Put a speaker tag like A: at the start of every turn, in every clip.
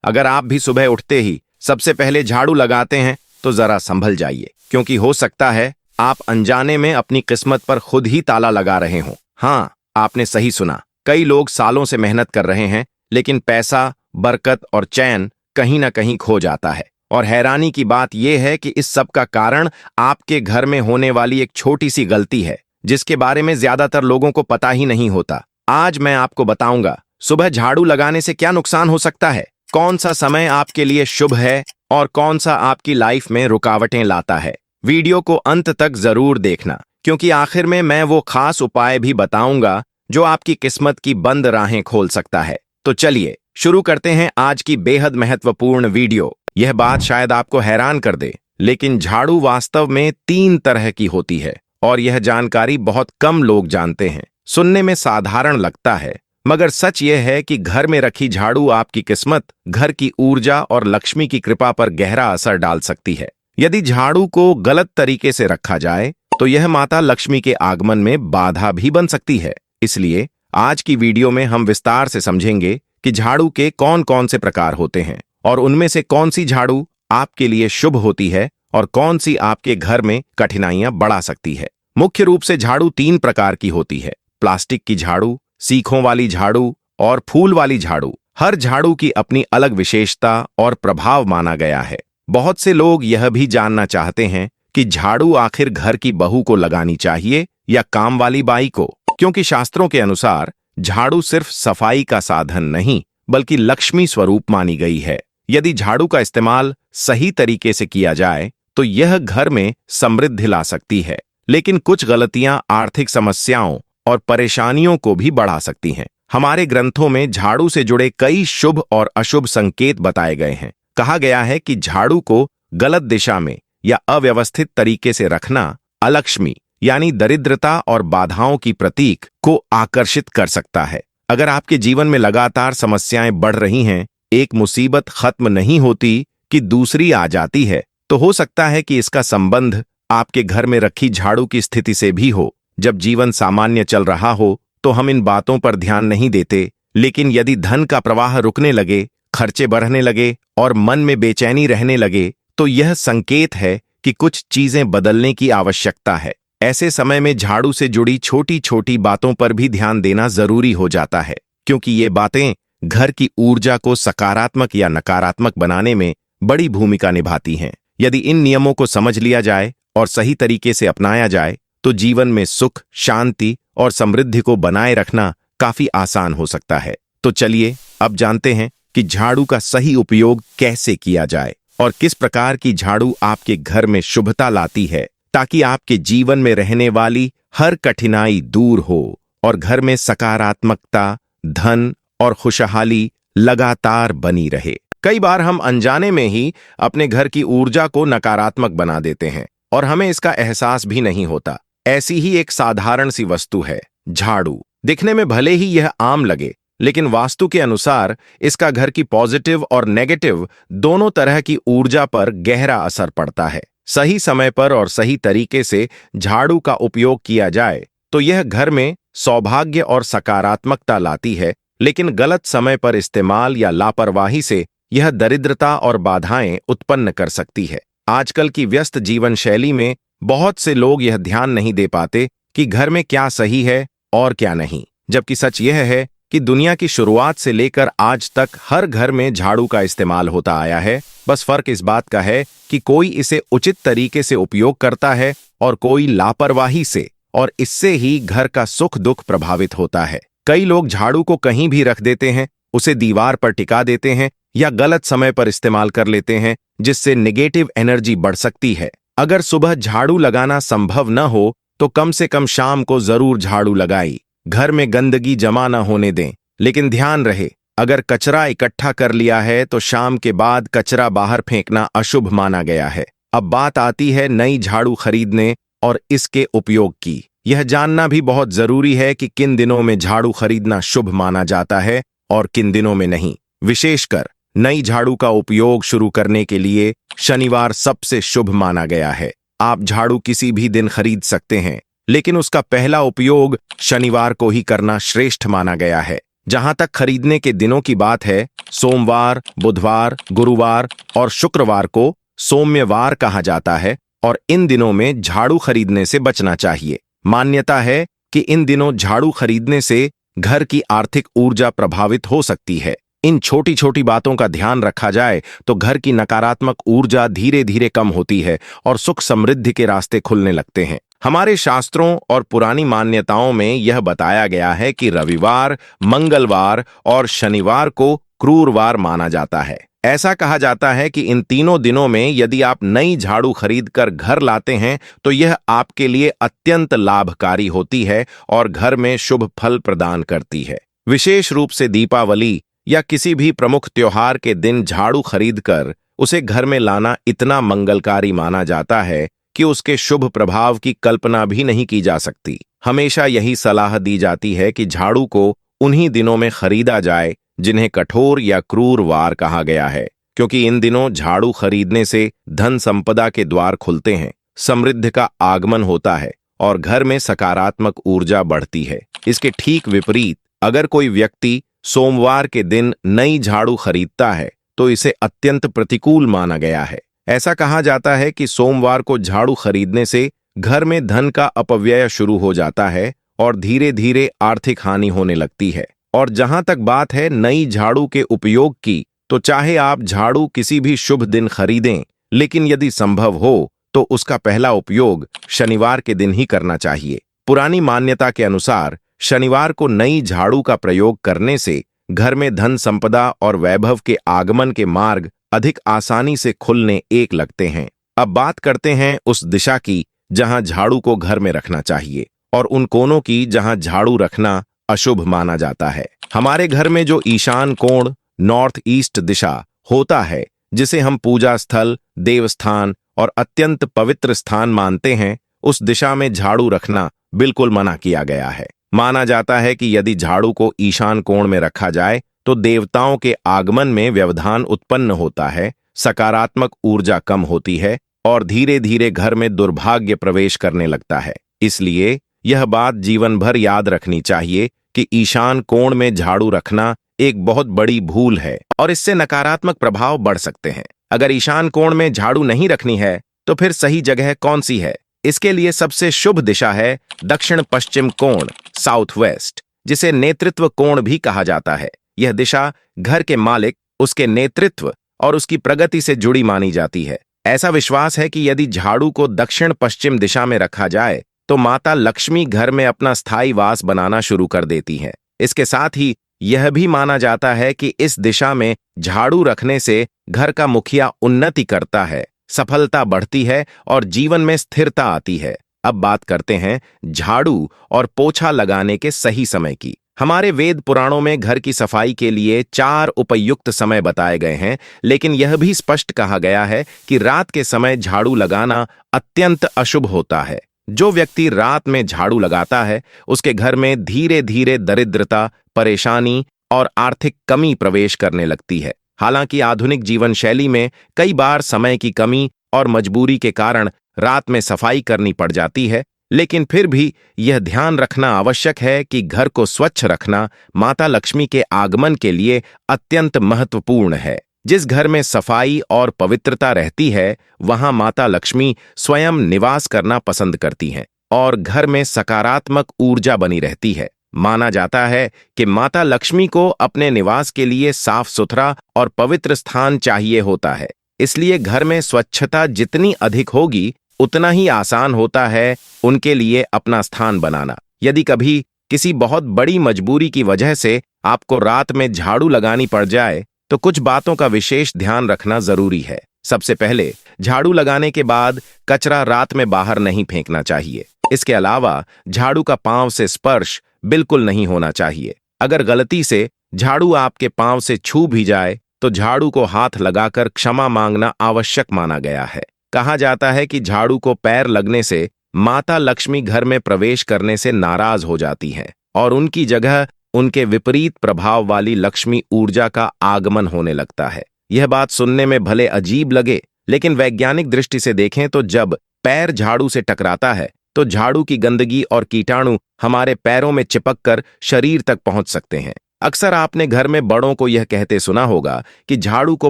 A: अगर आप भी सुबह उठते ही सबसे पहले झाड़ू लगाते हैं तो जरा संभल जाइए, क्योंकि हो सकता है आप अनजाने में अपनी किस्मत पर खुद ही ताला लगा रहे हों। हाँ, आपने सही सुना। कई लोग सालों से मेहनत कर रहे हैं, लेकिन पैसा, बरकत और चैन कहीं ना कहीं खो जाता है। और हैरानी की बात यह है कि इस सब का कारण आपके घर में होने वाली एक छोटी सी गलती है, जिसके बारे में ज्यादातर लोगों को पता ही नहीं होता। आज मैं आपको बताऊंगा सुबह झाड़ू लगाने से क्या नुकसान हो सकता है, कौन सा समय आपके लिए शुभ है और कौन सा आपकी लाइफ में रुकावटें लाता है। वीडियो को अंत तक जरूर देखना, क्योंकि आखिर में मैं वो खास उपाय भी बताऊंगा जो आपकी किस्मत की बंद राहें खोल सकता है। तो चलिए शुरू करते हैं आज की बेहद महत्वपूर्ण वीडियो। यह बात शायद आपको हैरान कर दे, लेकिन झाड़ू वास्तव में 3 तरह की होती है और यह जानकारी बहुत कम लोग जानते हैं। सुनने में साधारण लगता है, मगर सच यह है कि घर में रखी झाड़ू आपकी किस्मत, घर की ऊर्जा और लक्ष्मी की कृपा पर गहरा असर डाल सकती है। यदि झाड़ू को गलत तरीके से रखा जाए तो यह माता लक्ष्मी के आगमन में बाधा भी बन सकती है। इसलिए आज की वीडियो में हम विस्तार से समझेंगे कि झाड़ू के कौन कौन से प्रकार होते हैं और उनमें से कौन सी झाड़ू आपके लिए शुभ होती है और कौन सी आपके घर में कठिनाइयां बढ़ा सकती है। मुख्य रूप से झाड़ू 3 प्रकार की होती है: प्लास्टिक की झाड़ू, सीखों वाली झाड़ू और फूल वाली झाड़ू। हर झाड़ू की अपनी अलग विशेषता और प्रभाव माना गया है। बहुत से लोग यह भी जानना चाहते हैं कि झाड़ू आखिर घर की बहू को लगानी चाहिए या काम वाली बाई को, क्योंकि शास्त्रों के अनुसार झाड़ू सिर्फ सफाई का साधन नहीं, बल्कि लक्ष्मी स्वरूप मानी गई है। यदि झाड़ू का इस्तेमाल सही तरीके से किया जाए तो यह घर में समृद्धि ला सकती है, लेकिन कुछ गलतियां आर्थिक समस्याओं और परेशानियों को भी बढ़ा सकती हैं। हमारे ग्रंथों में झाड़ू से जुड़े कई शुभ और अशुभ संकेत बताए गए हैं। कहा गया है कि झाड़ू को गलत दिशा में या अव्यवस्थित तरीके से रखना अलक्ष्मी यानी दरिद्रता और बाधाओं की प्रतीक को आकर्षित कर सकता है। अगर आपके जीवन में लगातार समस्याएं बढ़ रही हैं, एक मुसीबत खत्म नहीं होती कि दूसरी आ जाती है, तो हो सकता है कि इसका संबंध आपके घर में रखी झाड़ू की स्थिति से भी हो। जब जीवन सामान्य चल रहा हो तो हम इन बातों पर ध्यान नहीं देते, लेकिन यदि धन का प्रवाह रुकने लगे, खर्चे बढ़ने लगे और मन में बेचैनी रहने लगे, तो यह संकेत है कि कुछ चीजें बदलने की आवश्यकता है। ऐसे समय में झाड़ू से जुड़ी छोटी छोटी बातों पर भी ध्यान देना जरूरी हो जाता है, क्योंकि ये बातें घर की ऊर्जा को सकारात्मक या नकारात्मक बनाने में बड़ी भूमिका निभाती हैं। यदि इन नियमों को समझ लिया जाए और सही तरीके से अपनाया जाए तो जीवन में सुख, शांति और समृद्धि को बनाए रखना काफी आसान हो सकता है। तो चलिए अब जानते हैं कि झाड़ू का सही उपयोग कैसे किया जाए और किस प्रकार की झाड़ू आपके घर में शुभता लाती है, ताकि आपके जीवन में रहने वाली हर कठिनाई दूर हो और घर में सकारात्मकता, धन और खुशहाली लगातार बनी रहे। कई बार हम अनजाने में ही अपने घर की ऊर्जा को नकारात्मक बना देते हैं और हमें इसका एहसास भी नहीं होता। ऐसी ही एक साधारण सी वस्तु है झाड़ू। दिखने में भले ही यह आम लगे, लेकिन वास्तु के अनुसार इसका घर की पॉजिटिव और नेगेटिव दोनों तरह की ऊर्जा पर गहरा असर पड़ता है। सही समय पर और सही तरीके से झाड़ू का उपयोग किया जाए तो यह घर में सौभाग्य और सकारात्मकता लाती है, लेकिन गलत समय पर इस्तेमाल या लापरवाही से यह दरिद्रता और बाधाएं उत्पन्न कर सकती है। आजकल की व्यस्त जीवन शैली में बहुत से लोग यह ध्यान नहीं दे पाते कि घर में क्या सही है और क्या नहीं, जबकि सच यह है कि दुनिया की शुरुआत से लेकर आज तक हर घर में झाड़ू का इस्तेमाल होता आया है। बस फर्क इस बात का है कि कोई इसे उचित तरीके से उपयोग करता है और कोई लापरवाही से, और इससे ही घर का सुख दुख प्रभावित होता है। कई लोग झाड़ू को कहीं भी रख देते हैं, उसे दीवार पर टिका देते हैं या गलत समय पर इस्तेमाल कर लेते हैं, जिससे नेगेटिव एनर्जी बढ़ सकती है। अगर सुबह झाड़ू लगाना संभव न हो तो कम से कम शाम को जरूर झाड़ू लगाई। घर में गंदगी जमा न होने दें, लेकिन ध्यान रहे अगर कचरा इकट्ठा कर लिया है तो शाम के बाद कचरा बाहर फेंकना अशुभ माना गया है। अब बात आती है नई झाड़ू खरीदने और इसके उपयोग की। यह जानना भी बहुत जरूरी है कि किन दिनों में झाड़ू खरीदना शुभ माना जाता है और किन दिनों में नहीं। विशेषकर नई झाड़ू का उपयोग शुरू करने के लिए शनिवार सबसे शुभ माना गया है। आप झाड़ू किसी भी दिन खरीद सकते हैं, लेकिन उसका पहला उपयोग शनिवार को ही करना श्रेष्ठ माना गया है। जहां तक खरीदने के दिनों की बात है, सोमवार, बुधवार, गुरुवार और शुक्रवार को सोम्यवार कहा जाता है और इन दिनों में झाड़ू खरीदने से बचना चाहिए। मान्यता है कि इन दिनों झाड़ू खरीदने से घर की आर्थिक ऊर्जा प्रभावित हो सकती है। इन छोटी छोटी बातों का ध्यान रखा जाए तो घर की नकारात्मक ऊर्जा धीरे धीरे कम होती है और सुख समृद्धि के रास्ते खुलने लगते हैं। हमारे शास्त्रों और पुरानी मान्यताओं में यह बताया गया है कि रविवार, मंगलवार और शनिवार को क्रूरवार माना जाता है। ऐसा कहा जाता है कि इन तीनों दिनों में यदि आप नई झाड़ू खरीद कर घर लाते हैं तो यह आपके लिए अत्यंत लाभकारी होती है और घर में शुभ फल प्रदान करती है। विशेष रूप से दीपावली या किसी भी प्रमुख त्योहार के दिन झाड़ू खरीदकर उसे घर में लाना इतना मंगलकारी माना जाता है कि उसके शुभ प्रभाव की कल्पना भी नहीं की जा सकती। हमेशा यही सलाह दी जाती है कि झाड़ू को उन्हीं दिनों में खरीदा जाए जिन्हें कठोर या क्रूर वार कहा गया है, क्योंकि इन दिनों झाड़ू खरीदने से धन संपदा के द्वार खुलते हैं, समृद्धि का आगमन होता है और घर में सकारात्मक ऊर्जा बढ़ती है। इसके ठीक विपरीत अगर कोई व्यक्ति सोमवार के दिन नई झाड़ू खरीदता है तो इसे अत्यंत प्रतिकूल माना गया है। ऐसा कहा जाता है कि सोमवार को झाड़ू खरीदने से घर में धन का अपव्यय शुरू हो जाता है और धीरे धीरे आर्थिक हानि होने लगती है। और जहां तक बात है नई झाड़ू के उपयोग की, तो चाहे आप झाड़ू किसी भी शुभ दिन खरीदें, लेकिन यदि संभव हो तो उसका पहला उपयोग शनिवार के दिन ही करना चाहिए। पुरानी मान्यता के अनुसार शनिवार को नई झाड़ू का प्रयोग करने से घर में धन संपदा और वैभव के आगमन के मार्ग अधिक आसानी से खुलने एक लगते हैं। अब बात करते हैं उस दिशा की जहां झाड़ू को घर में रखना चाहिए और उन कोनों की जहां झाड़ू रखना अशुभ माना जाता है। हमारे घर में जो ईशान कोण नॉर्थ ईस्ट दिशा होता है, जिसे हम पूजा स्थल, देवस्थान और अत्यंत पवित्र स्थान मानते हैं, उस दिशा में झाड़ू रखना बिल्कुल मना किया गया है। माना जाता है कि यदि झाड़ू को ईशान कोण में रखा जाए तो देवताओं के आगमन में व्यवधान उत्पन्न होता है, सकारात्मक ऊर्जा कम होती है और धीरे धीरे घर में दुर्भाग्य प्रवेश करने लगता है। इसलिए यह बात जीवन भर याद रखनी चाहिए कि ईशान कोण में झाड़ू रखना एक बहुत बड़ी भूल है और इससे नकारात्मक प्रभाव बढ़ सकते हैं। अगर ईशान कोण में झाड़ू नहीं रखनी है तो फिर सही जगह कौन सी है? इसके लिए सबसे शुभ दिशा है दक्षिण पश्चिम कोण, साउथ वेस्ट, जिसे नेतृत्व कोण भी कहा जाता है। यह दिशा घर के मालिक, उसके नेतृत्व और उसकी प्रगति से जुड़ी मानी जाती है। ऐसा विश्वास है कि यदि झाड़ू को दक्षिण पश्चिम दिशा में रखा जाए तो माता लक्ष्मी घर में अपना स्थायी वास बनाना शुरू कर देती है। इसके साथ ही यह भी माना जाता है कि इस दिशा में झाड़ू रखने से घर का मुखिया उन्नति करता है, सफलता बढ़ती है और जीवन में स्थिरता आती है। अब बात करते हैं झाड़ू और पोछा लगाने के सही समय की। हमारे वेद पुराणों में घर की सफाई के लिए 4 उपयुक्त समय बताए गए हैं, लेकिन यह भी स्पष्ट कहा गया है कि रात के समय झाड़ू लगाना अत्यंत अशुभ होता है। जो व्यक्ति रात में झाड़ू लगाता है उसके घर में धीरे धीरे दरिद्रता, परेशानी और आर्थिक कमी प्रवेश करने लगती है। हालांकि आधुनिक जीवन शैली में कई बार समय की कमी और मजबूरी के कारण रात में सफाई करनी पड़ जाती है, लेकिन फिर भी यह ध्यान रखना आवश्यक है कि घर को स्वच्छ रखना माता लक्ष्मी के आगमन के लिए अत्यंत महत्वपूर्ण है। जिस घर में सफाई और पवित्रता रहती है वहां माता लक्ष्मी स्वयं निवास करना पसंद करती हैं और घर में सकारात्मक ऊर्जा बनी रहती है। माना जाता है कि माता लक्ष्मी को अपने निवास के लिए साफ सुथरा और पवित्र स्थान चाहिए होता है। इसलिए घर में स्वच्छता जितनी अधिक होगी उतना ही आसान होता है उनके लिए अपना स्थान बनाना। यदि कभी किसी बहुत बड़ी मजबूरी की वजह से आपको रात में झाड़ू लगानी पड़ जाए तो कुछ बातों का विशेष ध्यान रखना जरूरी है। सबसे पहले, झाड़ू लगाने के बाद कचरा रात में बाहर नहीं फेंकना चाहिए। इसके अलावा झाड़ू का पांव से स्पर्श बिल्कुल नहीं होना चाहिए। अगर गलती से झाड़ू आपके पांव से छू भी जाए तो झाड़ू को हाथ लगाकर क्षमा मांगना आवश्यक माना गया है। कहा जाता है कि झाड़ू को पैर लगने से माता लक्ष्मी घर में प्रवेश करने से नाराज हो जाती हैं और उनकी जगह उनके विपरीत प्रभाव वाली लक्ष्मी ऊर्जा का आगमन होने लगता है। यह बात सुनने में भले अजीब लगे, लेकिन वैज्ञानिक दृष्टि से देखें तो जब पैर झाड़ू से टकराता है तो झाड़ू की गंदगी और कीटाणु हमारे पैरों में चिपककर शरीर तक पहुंच सकते हैं। अक्सर आपने घर में बड़ों को यह कहते सुना होगा कि झाड़ू को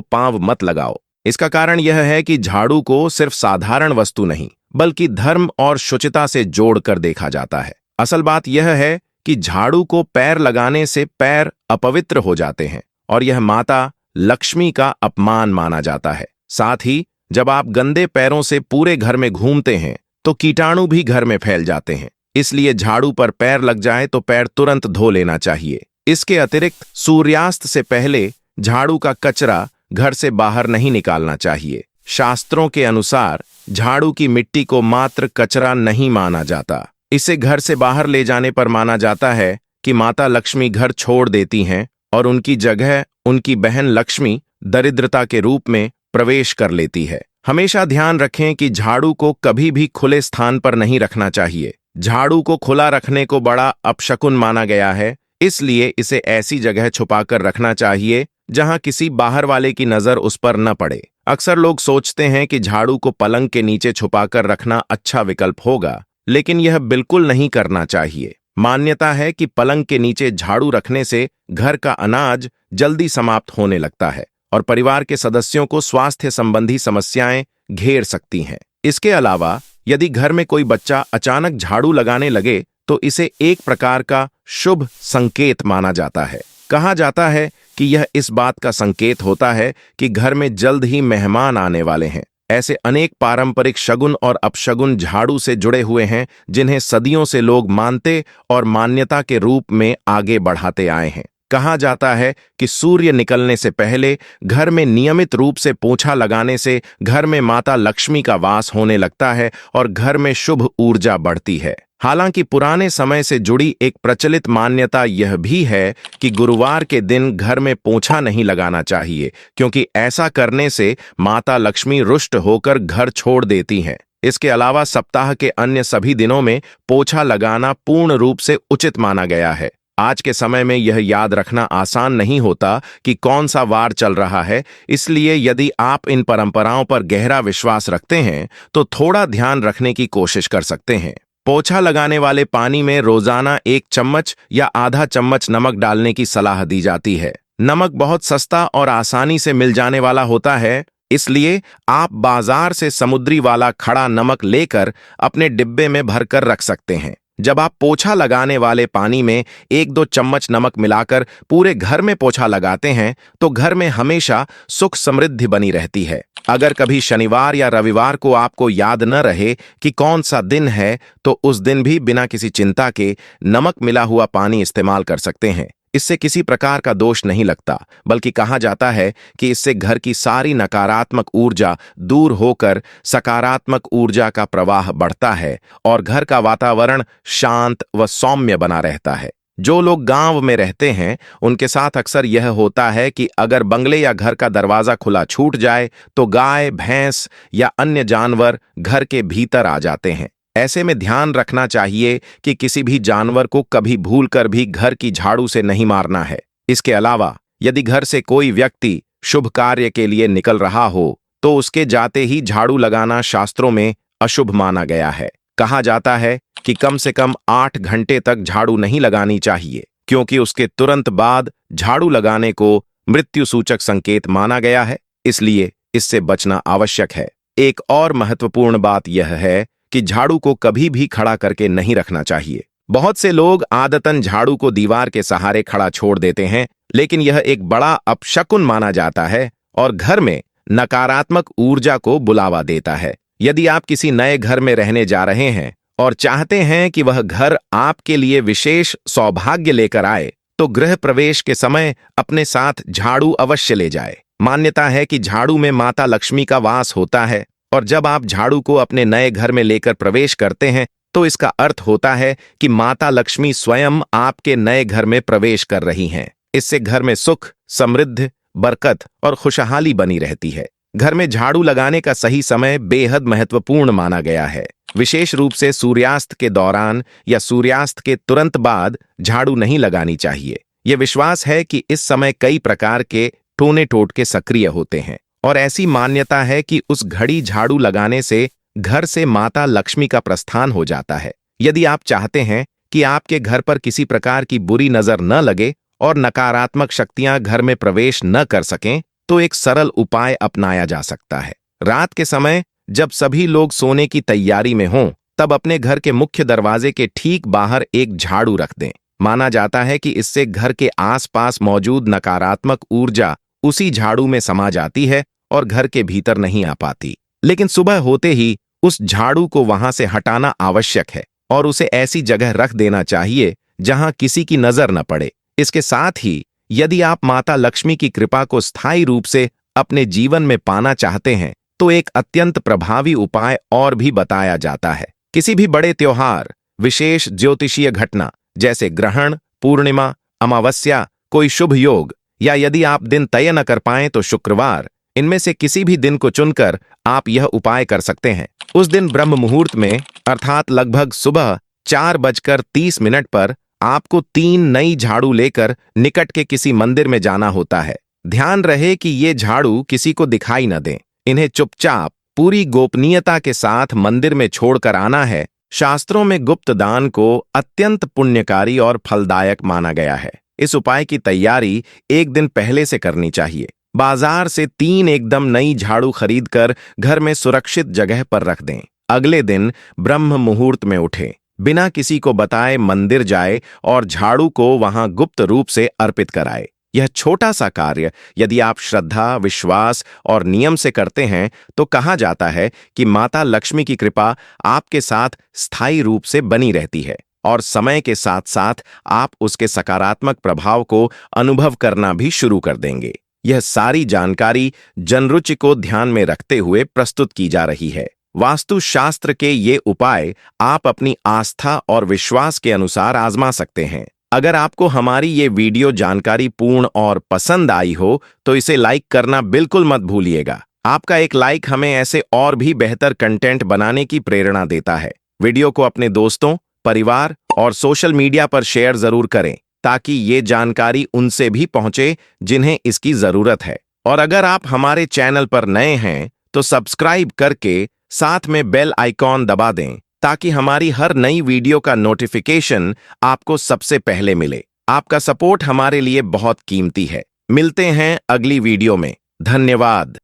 A: पांव मत लगाओ। इसका कारण यह है कि झाड़ू को सिर्फ साधारण वस्तु नहीं बल्कि धर्म और शुचिता से जोड़कर देखा जाता है। असल बात यह है कि झाड़ू को पैर लगाने से पैर अपवित्र हो जाते हैं और यह माता लक्ष्मी का अपमान माना जाता है। साथ ही जब आप गंदे पैरों से पूरे घर में घूमते हैं तो कीटाणु भी घर में फैल जाते हैं। इसलिए झाड़ू पर पैर लग जाए तो पैर तुरंत धो लेना चाहिए। इसके अतिरिक्त सूर्यास्त से पहले झाड़ू का कचरा घर से बाहर नहीं निकालना चाहिए। शास्त्रों के अनुसार झाड़ू की मिट्टी को मात्र कचरा नहीं माना जाता। इसे घर से बाहर ले जाने पर माना जाता है कि माता लक्ष्मी घर छोड़ देती हैं और उनकी जगह उनकी बहन लक्ष्मी दरिद्रता के रूप में प्रवेश कर लेती है। हमेशा ध्यान रखें कि झाड़ू को कभी भी खुले स्थान पर नहीं रखना चाहिए। झाड़ू को खुला रखने को बड़ा अपशकुन माना गया है, इसलिए इसे ऐसी जगह छुपाकर रखना चाहिए जहां किसी बाहर वाले की नजर उस पर न पड़े। अक्सर लोग सोचते हैं कि झाड़ू को पलंग के नीचे छुपाकर रखना अच्छा विकल्प होगा, लेकिन यह बिल्कुल नहीं करना चाहिए। मान्यता है कि पलंग के नीचे झाड़ू रखने से घर का अनाज जल्दी समाप्त होने लगता है और परिवार के सदस्यों को स्वास्थ्य संबंधी समस्याएं घेर सकती हैं। इसके अलावा यदि घर में कोई बच्चा अचानक झाड़ू लगाने लगे तो इसे एक प्रकार का शुभ संकेत माना जाता है। कहा जाता है कि यह इस बात का संकेत होता है कि घर में जल्द ही मेहमान आने वाले हैं। ऐसे अनेक पारंपरिक शगुन और अपशगुन झाड़ू से जुड़े हुए हैं जिन्हें सदियों से लोग मानते और मान्यता के रूप में आगे बढ़ाते आए हैं। कहा जाता है कि सूर्य निकलने से पहले घर में नियमित रूप से पोछा लगाने से घर में माता लक्ष्मी का वास होने लगता है और घर में शुभ ऊर्जा बढ़ती है। हालांकि पुराने समय से जुड़ी एक प्रचलित मान्यता यह भी है कि गुरुवार के दिन घर में पोछा नहीं लगाना चाहिए, क्योंकि ऐसा करने से माता लक्ष्मी रुष्ट होकर घर छोड़ देती हैं। इसके अलावा सप्ताह के अन्य सभी दिनों में पोछा लगाना पूर्ण रूप से उचित माना गया है। आज के समय में यह याद रखना आसान नहीं होता कि कौन सा वार चल रहा है, इसलिए यदि आप इन परंपराओं पर गहरा विश्वास रखते हैं तो थोड़ा ध्यान रखने की कोशिश कर सकते हैं। पोछा लगाने वाले पानी में रोजाना 1 चम्मच या आधा चम्मच नमक डालने की सलाह दी जाती है। नमक बहुत सस्ता और आसानी से मिल जाने वाला होता है, इसलिए आप बाजार से समुद्री वाला खड़ा नमक लेकर अपने डिब्बे में भरकर रख सकते हैं। जब आप पोछा लगाने वाले पानी में 1-2 चम्मच नमक मिलाकर पूरे घर में पोछा लगाते हैं तो घर में हमेशा सुख समृद्धि बनी रहती है। अगर कभी शनिवार या रविवार को आपको याद न रहे कि कौन सा दिन है तो उस दिन भी बिना किसी चिंता के नमक मिला हुआ पानी इस्तेमाल कर सकते हैं। इससे किसी प्रकार का दोष नहीं लगता, बल्कि कहा जाता है कि इससे घर की सारी नकारात्मक ऊर्जा दूर होकर सकारात्मक ऊर्जा का प्रवाह बढ़ता है और घर का वातावरण शांत व सौम्य बना रहता है। जो लोग गांव में रहते हैं उनके साथ अक्सर यह होता है कि अगर बंगले या घर का दरवाजा खुला छूट जाए तो गाय, भैंस या अन्य जानवर घर के भीतर आ जाते हैं। ऐसे में ध्यान रखना चाहिए कि किसी भी जानवर को कभी भूलकर भी घर की झाड़ू से नहीं मारना है। इसके अलावा यदि घर से कोई व्यक्ति शुभ कार्य के लिए निकल रहा हो तो उसके जाते ही झाड़ू लगाना शास्त्रों में अशुभ माना गया है। कहा जाता है कि कम से कम 8 घंटे तक झाड़ू नहीं लगानी चाहिए, क्योंकि उसके तुरंत बाद झाड़ू लगाने को मृत्यु सूचक संकेत माना गया है, इसलिए इससे बचना आवश्यक है। एक और महत्वपूर्ण बात यह है कि झाड़ू को कभी भी खड़ा करके नहीं रखना चाहिए। बहुत से लोग आदतन झाड़ू को दीवार के सहारे खड़ा छोड़ देते हैं, लेकिन यह एक बड़ा अपशकुन माना जाता है और घर में नकारात्मक ऊर्जा को बुलावा देता है। यदि आप किसी नए घर में रहने जा रहे हैं और चाहते हैं कि वह घर आपके लिए विशेष सौभाग्य लेकर आए, तो गृह प्रवेश के समय अपने साथ झाड़ू अवश्य ले जाए। मान्यता है कि झाड़ू में माता लक्ष्मी का वास होता है और जब आप झाड़ू को अपने नए घर में लेकर प्रवेश करते हैं तो इसका अर्थ होता है कि माता लक्ष्मी स्वयं आपके नए घर में प्रवेश कर रही हैं। इससे घर में सुख, समृद्धि, बरकत और खुशहाली बनी रहती है। घर में झाड़ू लगाने का सही समय बेहद महत्वपूर्ण माना गया है। विशेष रूप से सूर्यास्त के दौरान या सूर्यास्त के तुरंत बाद झाड़ू नहीं लगानी चाहिए। यह विश्वास है कि इस समय कई प्रकार के टोने टोटके सक्रिय होते हैं और ऐसी मान्यता है कि उस घड़ी झाड़ू लगाने से घर से माता लक्ष्मी का प्रस्थान हो जाता है। यदि आप चाहते हैं कि आपके घर पर किसी प्रकार की बुरी नजर न लगे और नकारात्मक शक्तियां घर में प्रवेश न कर सकें, तो एक सरल उपाय अपनाया जा सकता है। रात के समय जब सभी लोग सोने की तैयारी में हों, तब अपने घर के मुख्य दरवाजे के ठीक बाहर एक झाड़ू रख दें। माना जाता है कि इससे घर के आसपास मौजूद नकारात्मक ऊर्जा उसी झाड़ू में समा जाती है और घर के भीतर नहीं आ पाती। लेकिन सुबह होते ही उस झाड़ू को वहां से हटाना आवश्यक है और उसे ऐसी जगह रख देना चाहिए जहां किसी की नजर न पड़े। इसके साथ ही यदि आप माता लक्ष्मी की कृपा को स्थायी रूप से अपने जीवन में पाना चाहते हैं, तो एक अत्यंत प्रभावी उपाय और भी बताया जाता है। किसी भी बड़े त्योहार, विशेष ज्योतिषीय घटना जैसे ग्रहण, पूर्णिमा, अमावस्या, कोई शुभ योग, या यदि आप दिन तय न कर पाएं तो शुक्रवार, इनमें से किसी भी दिन को चुनकर आप यह उपाय कर सकते हैं। उस दिन ब्रह्म मुहूर्त में अर्थात लगभग सुबह 4:30 पर आपको 3 नई झाड़ू लेकर निकट के किसी मंदिर में जाना होता है। ध्यान रहे कि ये झाड़ू किसी को दिखाई न दें। इन्हें चुपचाप पूरी गोपनीयता के साथ मंदिर में छोड़कर आना है। शास्त्रों में गुप्त दान को अत्यंत पुण्यकारी और फलदायक माना गया है। इस उपाय की तैयारी एक दिन पहले से करनी चाहिए। बाजार से 3 एकदम नई झाड़ू खरीदकर घर में सुरक्षित जगह पर रख दें। अगले दिन ब्रह्म मुहूर्त में उठें, बिना किसी को बताए मंदिर जाए और झाड़ू को वहां गुप्त रूप से अर्पित कराए। यह छोटा सा कार्य यदि आप श्रद्धा, विश्वास और नियम से करते हैं, तो कहा जाता है कि माता लक्ष्मी की कृपा आपके साथ स्थायी रूप से बनी रहती है और समय के साथ साथ आप उसके सकारात्मक प्रभाव को अनुभव करना भी शुरू कर देंगे। यह सारी जानकारी जनरुचि को ध्यान में रखते हुए प्रस्तुत की जा रही है। वास्तुशास्त्र के ये उपाय आप अपनी आस्था और विश्वास के अनुसार आजमा सकते हैं। अगर आपको हमारी ये वीडियो जानकारी पूर्ण और पसंद आई हो, तो इसे लाइक करना बिल्कुल मत भूलिएगा। आपका एक लाइक हमें ऐसे और भी बेहतर कंटेंट बनाने की प्रेरणा देता है। वीडियो को अपने दोस्तों, परिवार और सोशल मीडिया पर शेयर जरूर करें, ताकि ये जानकारी उनसे भी पहुंचे जिन्हें इसकी जरूरत है। और अगर आप हमारे चैनल पर नए हैं, तो सब्सक्राइब करके साथ में बेल आइकॉन दबा दें, ताकि हमारी हर नई वीडियो का नोटिफिकेशन आपको सबसे पहले मिले। आपका सपोर्ट हमारे लिए बहुत कीमती है। मिलते हैं अगली वीडियो में। धन्यवाद।